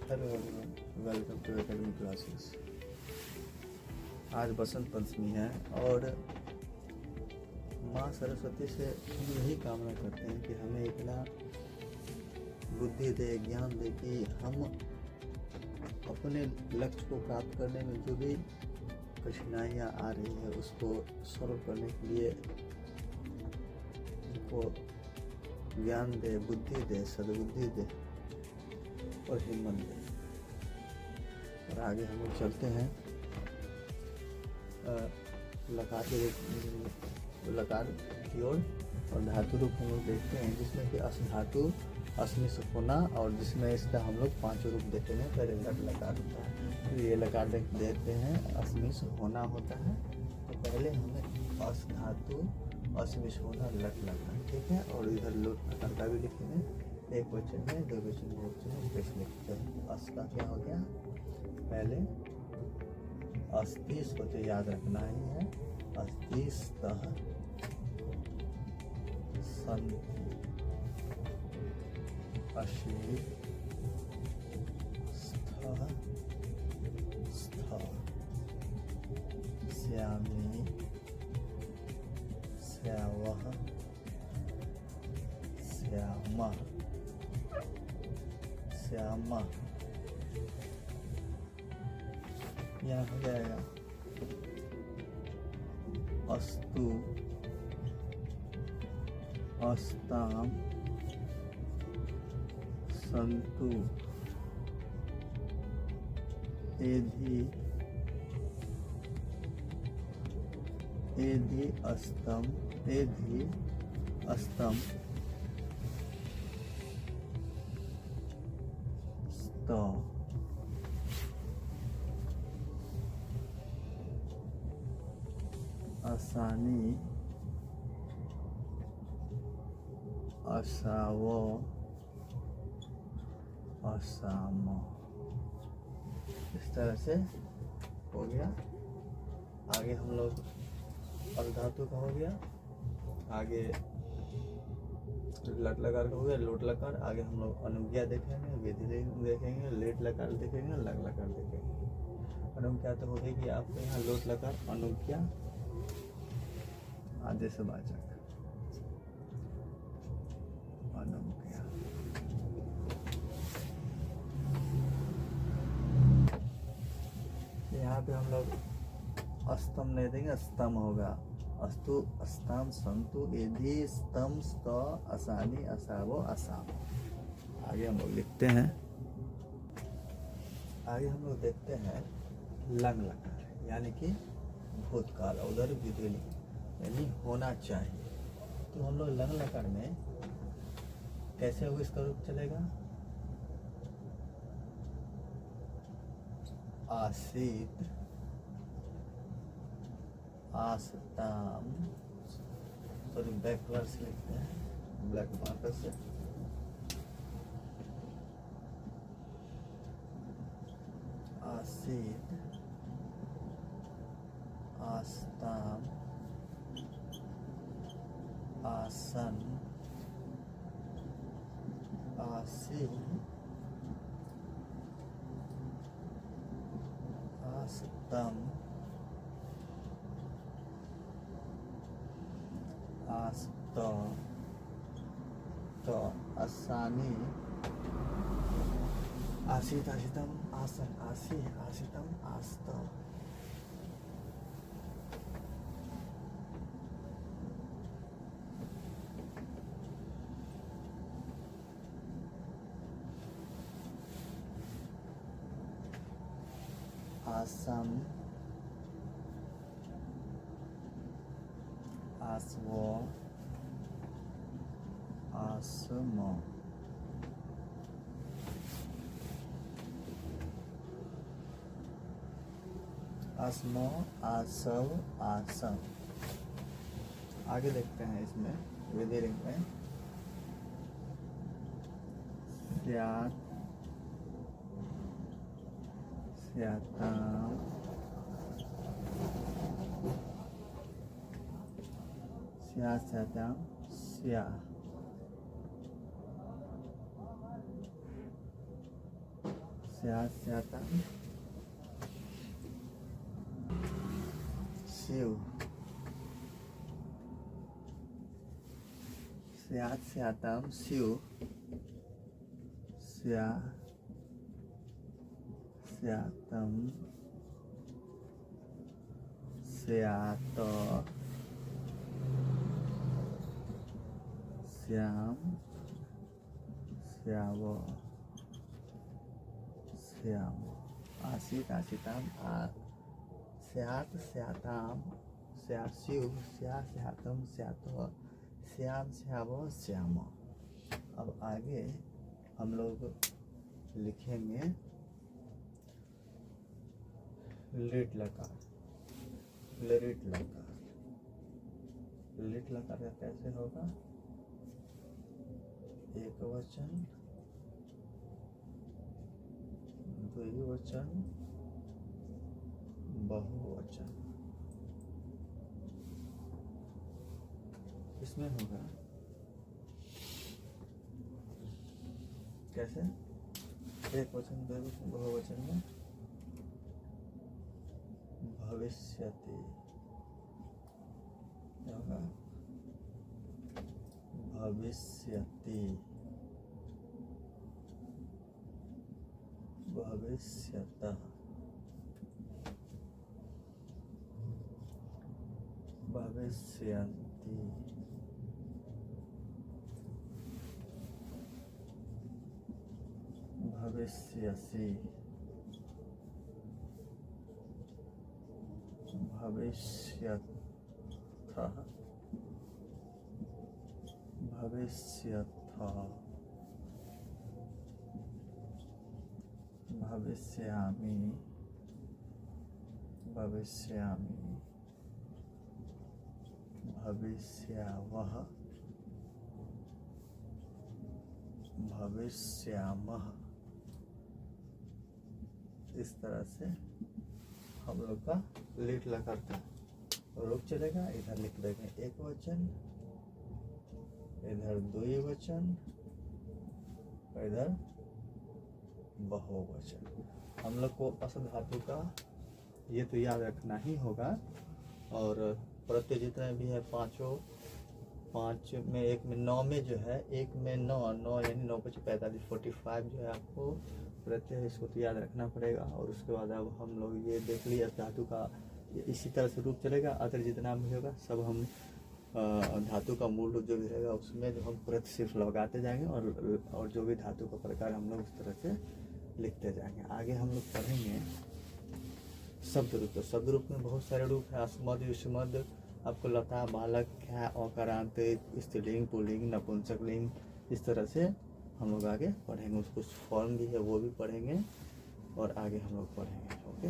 Hello everyone, welcome to academy classes. आज बसंत पंचमी है और माँ सरस्वती से हम यही कामना करते हैं कि हमें इतना बुद्धि दे, ज्ञान दे कि हम अपने लक्ष्य को प्राप्त करने में जो भी कठिनाइयाँ आ रही है उसको सॉल्व करने के लिए हमको ज्ञान दे, बुद्धि दे, सद्बुद्धि दे और हिम्मत दे। और आगे हम लोग चलते हैं लकार की ओर और धातु रूप हम लोग देखते हैं जिसमें कि अस धातु, अस्मि से होना और जिसमें इसका हम लोग पांचों रूप देखेंगे। पहले लट लकार होता है, तो ये लकार देखते हैं अस्मि से होना होता है। तो पहले हमें अस धातु, अस्मि से होना, लट लकार, ठीक है। और इधर लोट लकार का भी लिखेंगे, एक वचन में, दो वचन में, वचन में, कैसे लिखते हैं। अस का क्या हो गया, पहले अस्ति, सोचे याद रखना ही है। अस्ति स्तः सन्ति अशि स्थः स्थ स्यामि स्यावः श्यामः श्यामा। यहाँ हो जाएगा अस्तु अस्ताम संतु एधि एधि अस्तम एधि अस्तम स्त असानी असाव असाम। इस तरह से हो गया। आगे हम लोग अर्धातु का हो गया, आगे लट लकार का हो गया, लोट लकार। आगे हम लोग अनुज्ञा देखेंगे, विधि देखेंगे, लेट लकार देखेंगे, लग लकार देखेंगे। अनुज्ञा तो हो गई कि आपको यहाँ लोट लकार, अनुज्ञा, आदेश वाचक, अनुज्ञा। यहाँ पे हम लोग अस्तम नहीं देंगे, स्तम होगा। अस्तु अस्ताम संतु एधि स्तम स्त असानी असावो असाम। आगे हम लोग लिखते हैं, आगे हम लोग देखते हैं लंग लकार, यानी कि भूतकाल, उधर विधि यानी होना चाहिए। तो हम लोग लंग लकार में कैसे होगा, इसका रूप चलेगा आसित आसताम, सॉरी बैक कलर से लिखते हैं, ब्लैक मार्कर से। आसित आस्ताम आसन आसीन आस्तम आस्त तो आसानी आसित आसितम आसन आसी आसितम आस्त। आसम आसवो आसम। आसमो आसव आसम। आगे देखते हैं इसमें विधि लिंग में स्यात स्याताम स्याम स्या स्यात् स्याताम शिव, स्यात् स्याताम शिव, स्या स्यातम स्यात, श्याम श्याव, श्याम, आसित आसिताम स्यात् स्याताम स्याशिव, स्या स्यातम स्यात, श्याम श्याव श्याम। अब आगे हम लोग लिखेंगे लिट लकार, लिट लकार। लिट लकार का कैसे होगा? एक वचन, द्विवचन, बहुवचन। इसमें होगा कैसे? एक वचन, द्विवचन, बहुवचन में भविष्यति होगा, भविष्यति, भविष्यतः, भविष्यन्ति, भविष्यसि, भविष्यतः, भविष्यथ, भविष्यामि, भविष्यामि, भविष्यावः, भविष्यामः। इस तरह से हम लोग का लिट लकार का रुक चलेगा। इधर लिख देंगे एक वचन, इधर द्विवचन, इधर बहुवचन। हम लोग को अस धातु का ये तो याद रखना ही होगा। और प्रत्यय जितने भी है पांचों, पाँच में एक में नौ में जो है, एक में नौ, नौ यानी 9 × 5 = 45, 45 जो है आपको प्रत्यय, इसको तो याद रखना पड़ेगा। और उसके बाद अब हम लोग ये देख लिए धातु का इसी तरह से रूप चलेगा। अतर जितना भी होगा सब हम धातु का मूल रूप जो भी रहेगा उसमें जो हम प्रत्यय सिर्फ लगाते जाएंगे और जो भी धातु का प्रकार हम लोग उस तरह से लिखते जाएंगे। आगे हम लोग पढ़ेंगे शब्द रूप। तो शब्द रूप में बहुत सारे रूप है, अस्मद, युष्मद, आपको लता, बालक, ख्या, अकारांत, स्त्रीलिंग, पुल्लिंग, नपुंसकलिंग, इस तरह से हम लोग आगे पढ़ेंगे। उसको फॉर्म भी है वो भी पढ़ेंगे और आगे हम लोग पढ़ेंगे। ओके।